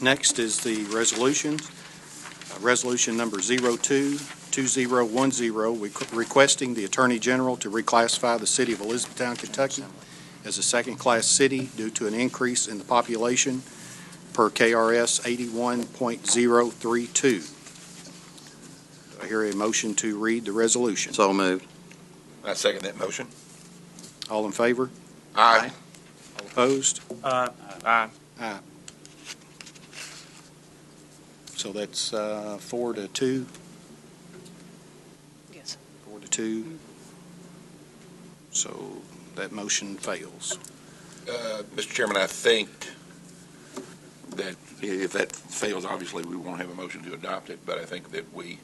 Next is the resolution. Resolution number 02-2010, requesting the Attorney General to reclassify the city of Elizabethtown, Kentucky as a second-class city due to an increase in the population per KRS 81.032. I hear a motion to read the resolution. So moved. I second that motion. All in favor? Aye. All opposed? Aye. Aye. So that's 4-2. Yes. 4-2. So that motion fails. Mr. Chairman, I think that if that fails, obviously we won't have a motion to adopt it, but I think that we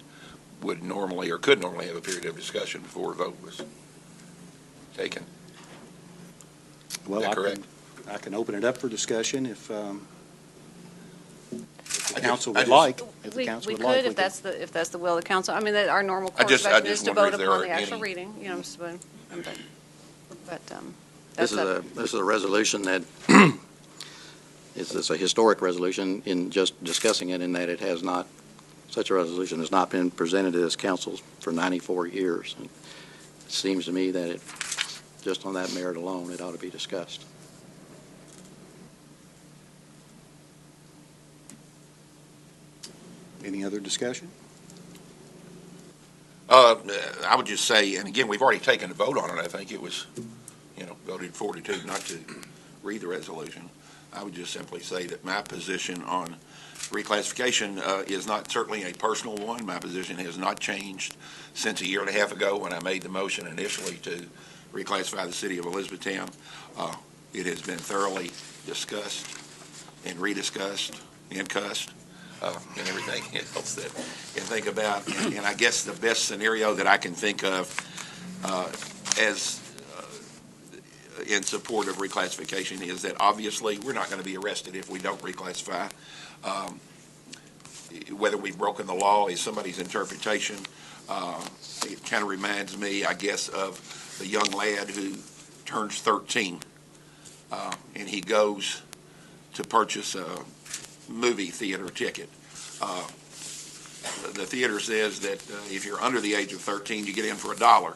would normally or could normally have a period of discussion before a vote was taken. Well, Is that correct? I can open it up for discussion if the council I would just- like. We could, if that's the will of the council. I mean, our normal I course just of action is to wonder vote if there upon are the actual any- reading, you know, but This that's is a resolution that it's a historic resolution in just discussing it, in that it has not, such a resolution has not been presented to this council for 94 years. And it seems to me that just on that merit alone, it ought to be discussed. Any other discussion? I would just say, and again, we've already taken a vote on it. I think it was, voted 4-2 not to read the resolution. I would just simply say that my position on reclassification is not certainly a personal one. My position has not changed since a year and a half ago when I made the motion initially to reclassify the city of Elizabethtown. It has been thoroughly discussed and rediscussed and cussed. And everything else that you can think about. And I guess the best scenario that I can think of as in support of reclassification is that obviously we're not going to be arrested if we don't reclassify. Whether we've broken the law is somebody's interpretation. It kind of reminds me, I guess, of the young lad who turns 13 and he goes to purchase a movie theater ticket. The theater says that if you're under the age of 13, you get in for $1.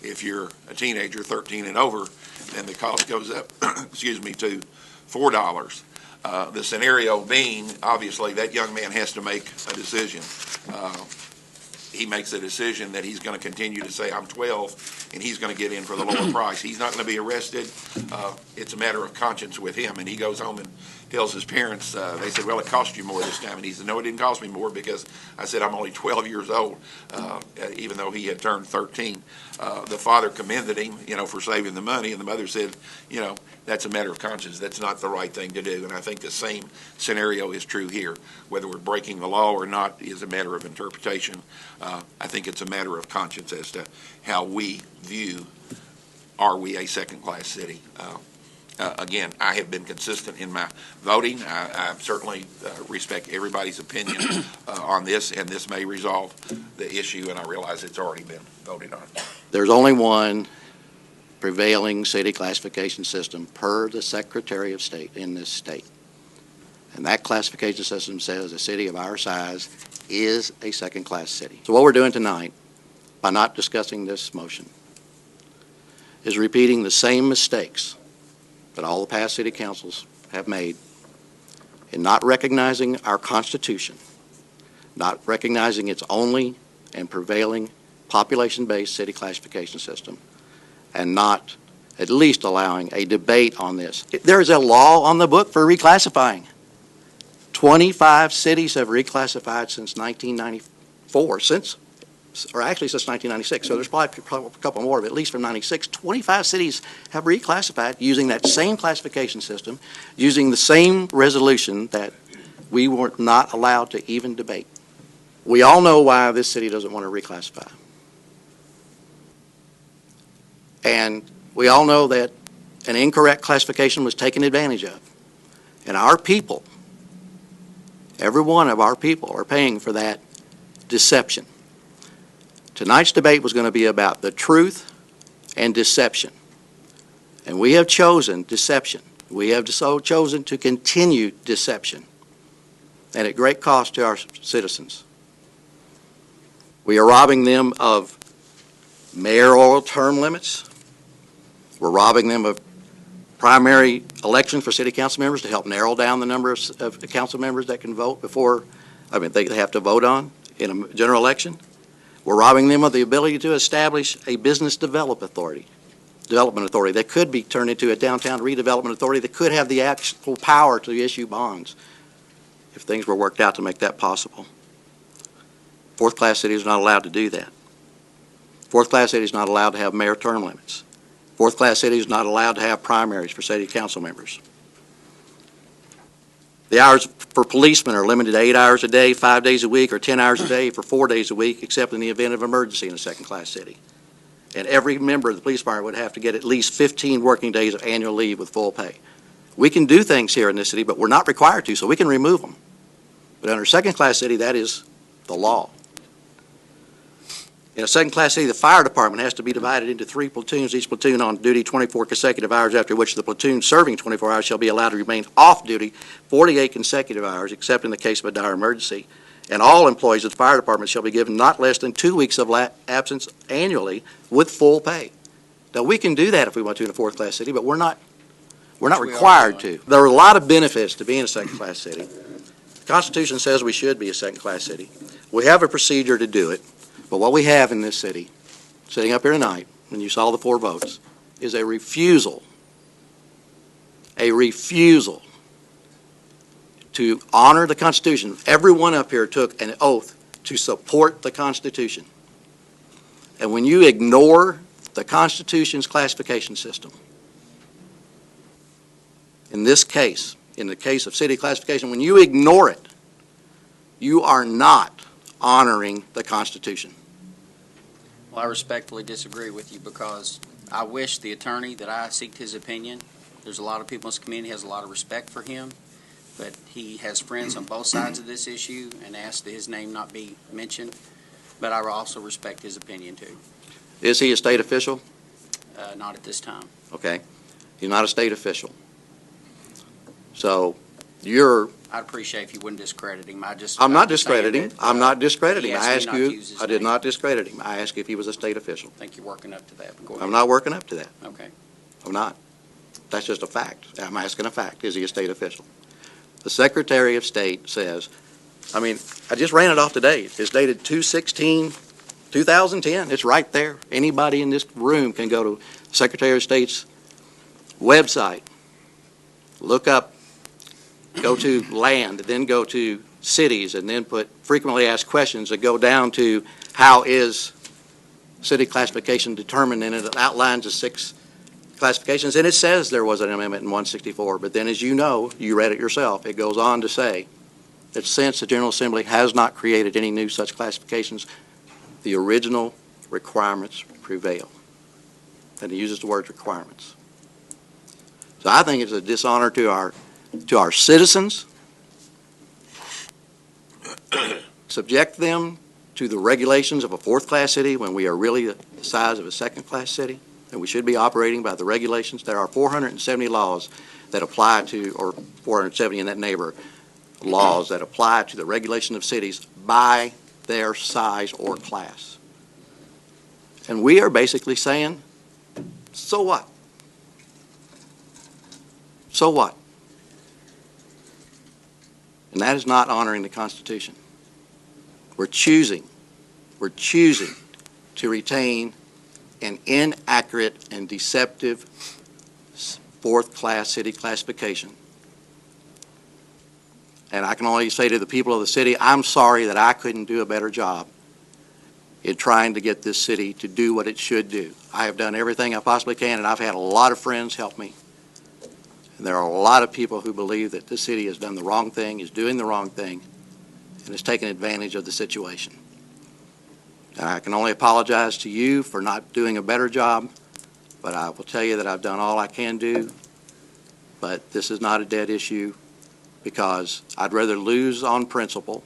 If you're a teenager, 13 and over, then the cost goes up, excuse me, to $4. The scenario being, obviously, that young man has to make a decision. He makes a decision that he's going to continue to say, I'm 12, and he's going to get in for the lower price. He's not going to be arrested. It's a matter of conscience with him, and he goes home and tells his parents, they said, well, it cost you more this time. And he said, no, it didn't cost me more because I said I'm only 12 years old, even though he had turned 13. The father commended him, for saving the money, and the mother said, that's a matter of conscience. That's not the right thing to do. And I think the same scenario is true here. Whether we're breaking the law or not is a matter of interpretation. I think it's a matter of conscience as to how we view, are we a second-class city? Again, I have been consistent in my voting. I certainly respect everybody's opinion on this, and this may resolve the issue, and I realize it's already been voted on. There's only one prevailing city classification system per the Secretary of State in this state. And that classification system says a city of our size is a second-class city. So what we're doing tonight, by not discussing this motion, is repeating the same mistakes that all the past city councils have made in not recognizing our Constitution, not recognizing its only and prevailing population-based city classification system, and not at least allowing a debate on this. There is a law on the book for reclassifying. 25 cities have reclassified since 1994, since 1996. So there's probably a couple more, but at least from 96, 25 cities have reclassified using that same classification system, using the same resolution that we were not allowed to even debate. We all know why this city doesn't want to reclassify. And we all know that an incorrect classification was taken advantage of. And our people, every one of our people, are paying for that deception. Tonight's debate was going to be about the truth and deception. And we have chosen deception. We have so chosen to continue deception. and at great cost to our citizens. We are robbing them of mayoral term limits. We're robbing them of primary elections for city council members to help narrow down the number of council members that can vote they have to vote on in a general election. We're robbing them of the ability to establish a business development authority that could be turned into a downtown redevelopment authority that could have the actual power to issue bonds if things were worked out to make that possible. Fourth-class cities are not allowed to do that. Fourth-class cities are not allowed to have mayor term limits. Fourth-class cities are not allowed to have primaries for city council members. The hours for policemen are limited to 8 hours a day, 5 days a week, or 10 hours a day for 4 days a week, except in the event of emergency in a second-class city. And every member of the police department would have to get at least 15 working days of annual leave with full pay. We can do things here in this city, but we're not required to, so we can remove them. But under second-class city, that is the law. In a second-class city, the fire department has to be divided into 3 platoons, each platoon on duty 24 consecutive hours, after which the platoon serving 24 hours shall be allowed to remain off duty 48 consecutive hours, except in the case of a dire emergency. And all employees of the fire department shall be given not less than 2 weeks of absence annually with full pay. Now, we can do that if we want to in a fourth-class city, but we're not required to. There are a lot of benefits to being a second-class city. The Constitution says we should be a second-class city. We have a procedure to do it. But what we have in this city, sitting up here tonight, when you saw the 4 votes, is a refusal to honor the Constitution. Everyone up here took an oath to support the Constitution. And when you ignore the Constitution's classification system, in this case, in the case of city classification, when you ignore it, you are not honoring the Constitution. Well, I respectfully disagree with you because I wish the attorney that I seeked his opinion. There's a lot of people in this community has a lot of respect for him, but he has friends on both sides of this issue and asked that his name not be mentioned. But I also respect his opinion too. Is he a state official? Not at this time. Okay. He's not a state official. So you're... I'd appreciate if you wouldn't discredit him. I'm not discrediting. I'm not discrediting. he I asked ask me not to you, use his I did name. not discredit him. I asked if he was a state official. I think you're working up to that. But go ahead. I'm not working up to that. Okay. I'm not. That's just a fact. I'm asking a fact. Is he a state official? The Secretary of State says, I just ran it off today. It's dated 2/16/2010. It's right there. Anybody in this room can go to the Secretary of State's website, look up, go to land, then go to cities, and then put frequently asked questions that go down to how is city classification determined, and it outlines the 6 classifications, and it says there was an amendment in 164, but then as you know, you read it yourself, it goes on to say that since the General Assembly has not created any new such classifications, the original requirements prevail. And it uses the word requirements. So I think it's a dishonor to our citizens, subject them to the regulations of a fourth-class city when we are really the size of a second-class city, and we should be operating by the regulations. There are 470 laws that apply to, or 470 in that neighborhood, laws that apply to the regulation of cities by their size or class. And we are basically saying, so what? So what? And that is not honoring the Constitution. We're choosing to retain an inaccurate and deceptive fourth-class city classification. And I can only say to the people of the city, I'm sorry that I couldn't do a better job in trying to get this city to do what it should do. I have done everything I possibly can, and I've had a lot of friends help me. And there are a lot of people who believe that this city has done the wrong thing, is doing the wrong thing, and has taken advantage of the situation. And I can only apologize to you for not doing a better job, but I will tell you that I've done all I can do. But this is not a dead issue, because I'd rather lose on principle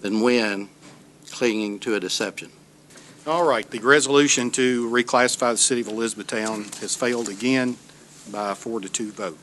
than win clinging to a deception. All right, the resolution to reclassify the city of Elizabethtown has failed again by a 4-2 vote.